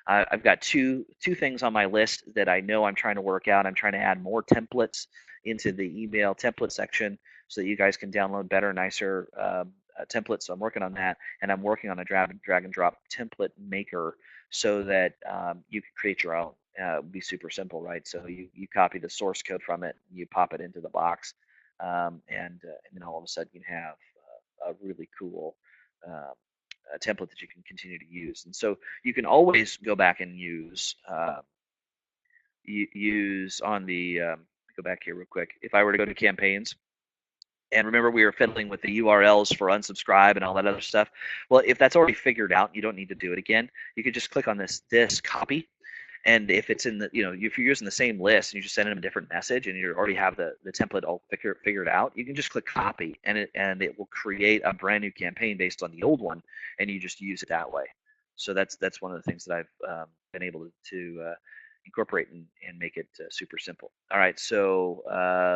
I've got two things on my list that I know I'm trying to work out. I'm trying to add more templates into the email template section so that you guys can download better, nicer templates. So I'm working on that, and I'm working on a drag and drop template maker so that you can create your own. It would be super simple, right? So you copy the source code from it, you pop it into the box, and then all of a sudden you have a really cool uh, template that you can continue to use. And so you can always go back and use on the go back here real quick. If I were to go to campaigns, and remember we were fiddling with the URLs for unsubscribe and all that other stuff. Well, if that's already figured out, you don't need to do it again. You could just click on this copy, and if it's in the, if you're using the same list and you just send them a different message and you already have the template all figured out, you can just click copy, and it will create a brand new campaign based on the old one, and you just use it that way. So that's one of the things that I've been able to incorporate and make it super simple. All right, so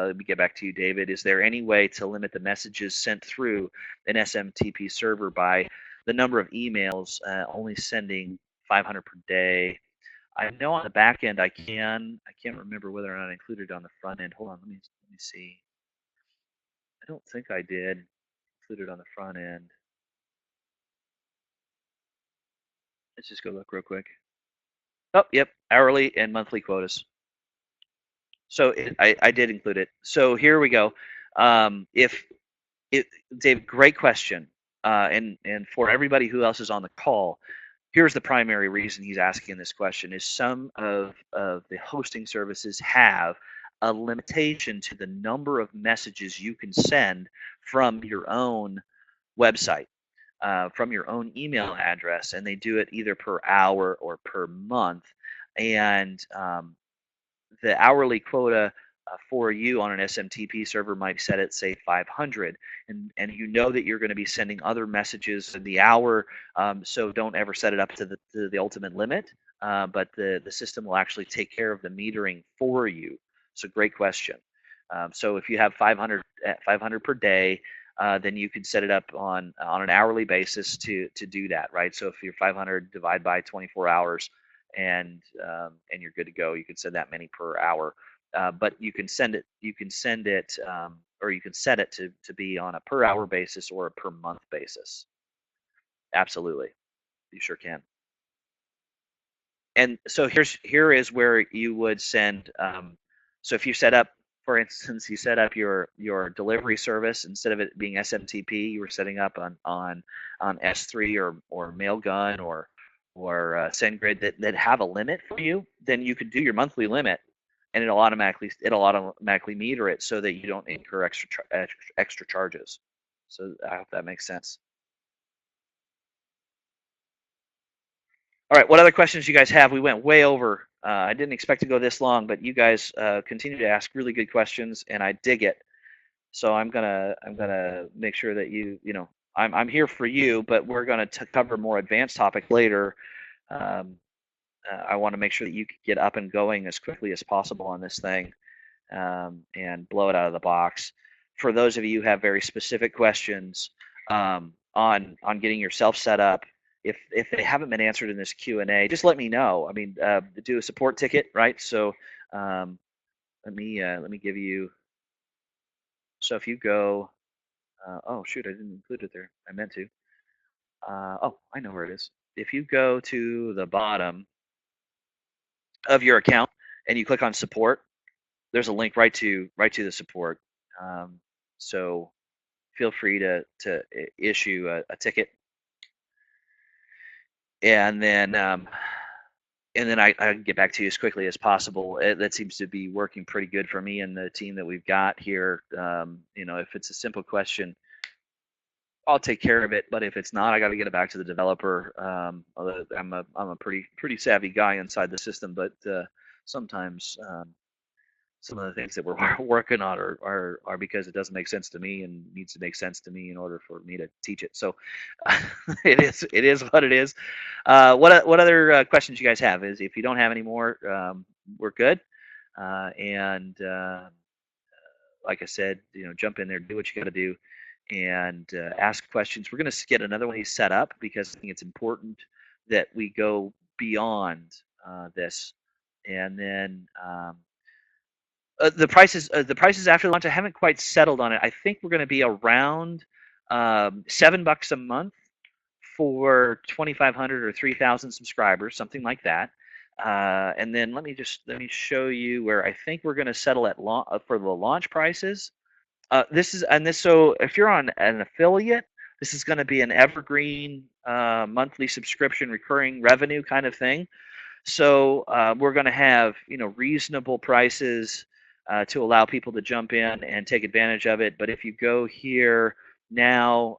let me get back to you, David. Is there any way to limit the messages sent through an SMTP server by the number of emails, only sending 500 per day? I know on the back end I can. I can't remember whether or not I included it on the front end. Hold on, let me see. I don't think I did include it on the front end. Let's just go look real quick. Oh, yep, hourly and monthly quotas. So I did include it. So here we go. If it, Dave, great question. And for everybody who else is on the call, here's the primary reason he's asking this question: is some of the hosting services have a limitation to the number of messages you can send from your own website, from your own email address, and they do it either per hour or per month. And the hourly quota for you on an SMTP server might set at say 500, and you know that you're going to be sending other messages in the hour, so don't ever set it up to the ultimate limit. But the system will actually take care of the metering for you. So great question. So if you have 500 per day, then you can set it up on an hourly basis to do that, right? So if you're 500 divide by 24 hours, and you're good to go. You can send that many per hour, but or you can set it to be on a per hour basis or a per month basis. Absolutely, you sure can. And so here is where you would send. So if you set up, for instance, you set up your delivery service instead of it being SMTP, you were setting up on S3 or Mailgun or SendGrid that have a limit for you. Then you could do your monthly limit, and it'll automatically meter it so that you don't incur extra charges. So I hope that makes sense. All right, what other questions you guys have? We went way over. I didn't expect to go this long, but you guys continue to ask really good questions, and I dig it. So I'm gonna make sure that I'm here for you, but we're gonna cover more advanced topics later. Um, I want to make sure that you can get up and going as quickly as possible on this thing, and blow it out of the box. For those of you who have very specific questions on getting yourself set up, if they haven't been answered in this Q&A, just let me know. I mean, do a support ticket, right? So um, let me give you. So if you go, oh shoot, I didn't include it there. I meant to. Oh, I know where it is. If you go to the bottom of your account and you click on support, there's a link right to the support. Um, so feel free to issue a ticket, and then I can get back to you as quickly as possible. That seems to be working pretty good for me and the team that we've got here. If it's a simple question, I'll take care of it. But if it's not, I got to get it back to the developer. I'm a pretty savvy guy inside the system, but sometimes some of the things that we're working on are because it doesn't make sense to me and needs to make sense to me in order for me to teach it. So it is what it is. What other questions you guys have? Is if you don't have any more, we're good. And like I said, jump in there, do what you got to do, and ask questions. We're going to get another one of these set up because I think it's important that we go beyond this, and then. The prices after launch, I haven't quite settled on it. I think we're going to be around $7 a month for 2,500 or 3,000 subscribers, something like that. And then let me show you where I think we're going to settle at for the launch prices. So if you're on an affiliate, this is going to be an evergreen monthly subscription, recurring revenue kind of thing. So we're going to have reasonable prices to allow people to jump in and take advantage of it. But if you go here now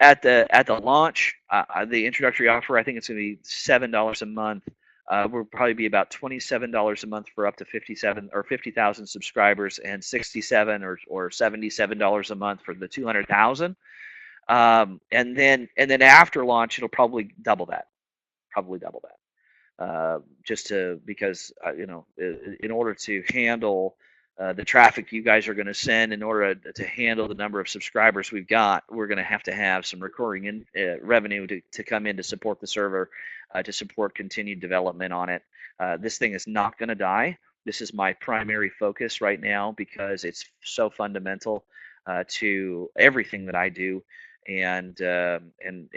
at the launch, the introductory offer, I think it's going to be $7 a month. Will probably be about $27 a month for up to 57 or 50,000 subscribers, and 67 or $77 a month for the 200,000. And then after launch, it'll probably double that. Probably double that. Because in order to handle the traffic you guys are going to send, in order to handle the number of subscribers we've got, we're going to have some recurring revenue to come in to support the server, to support continued development on it. This thing is not going to die. This is my primary focus right now because it's so fundamental to everything that I do, and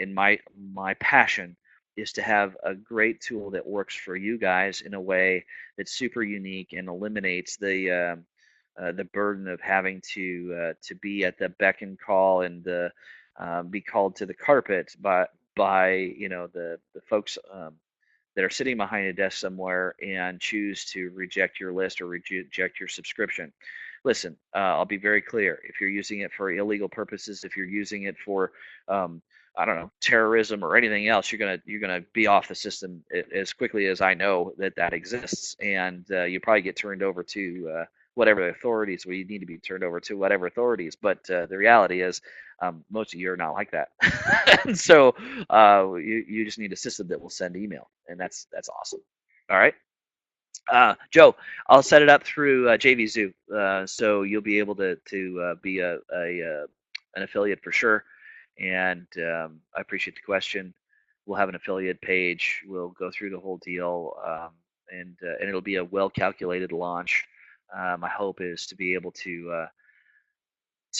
my passion is to have a great tool that works for you guys in a way that's super unique and eliminates the burden of having to be at the beck and call and be called to the carpet by the folks that are sitting behind a desk somewhere and choose to reject your list or reject your subscription. Listen, I'll be very clear. If you're using it for illegal purposes, if you're using it for I don't know, terrorism or anything else, you're gonna be off the system as quickly as I know that exists, and you probably get turned over to whatever the authorities. Well, you need to be turned over to whatever authorities. But the reality is, most of you are not like that, and so you just need a system that will send email, and that's awesome. All right. Joe, I'll set it up through JVZoo, so you'll be able to be an affiliate for sure. And I appreciate the question. We'll have an affiliate page. We'll go through the whole deal, and it'll be a well calculated launch. My hope is to be able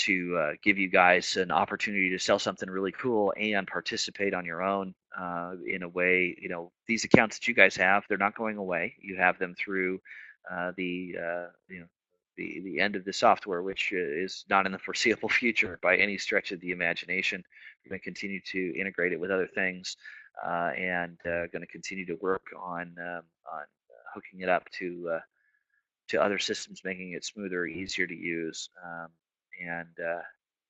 give you guys an opportunity to sell something really cool and participate on your own in a way. These accounts that you guys have, they're not going away. You have them through the end of the software, which is not in the foreseeable future by any stretch of the imagination. We're going to continue to integrate it with other things, and going to continue to work on hooking it up to other systems, making it smoother, easier to use. And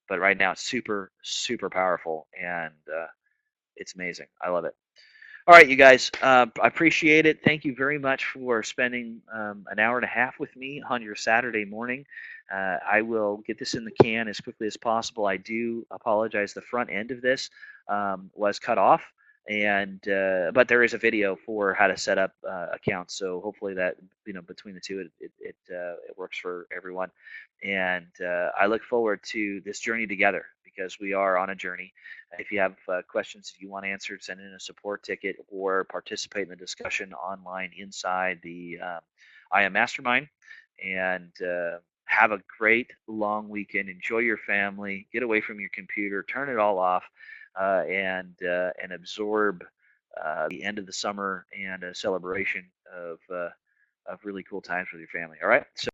But right now it's super, super powerful, and it's amazing. I love it. All right, you guys, I appreciate it. Thank you very much for spending an hour and a half with me on your Saturday morning. I will get this in the can as quickly as possible. I do apologize. The front end of this was cut off, and but there is a video for how to set up accounts. So hopefully that between the two, it works for everyone. And I look forward to this journey together because we are on a journey. If you have questions that you want answered, send in a support ticket or participate in the discussion online inside the I Am Mastermind. And have a great long weekend. Enjoy your family. Get away from your computer. Turn it all off, and absorb the end of the summer and a celebration of really cool times with your family. All right. So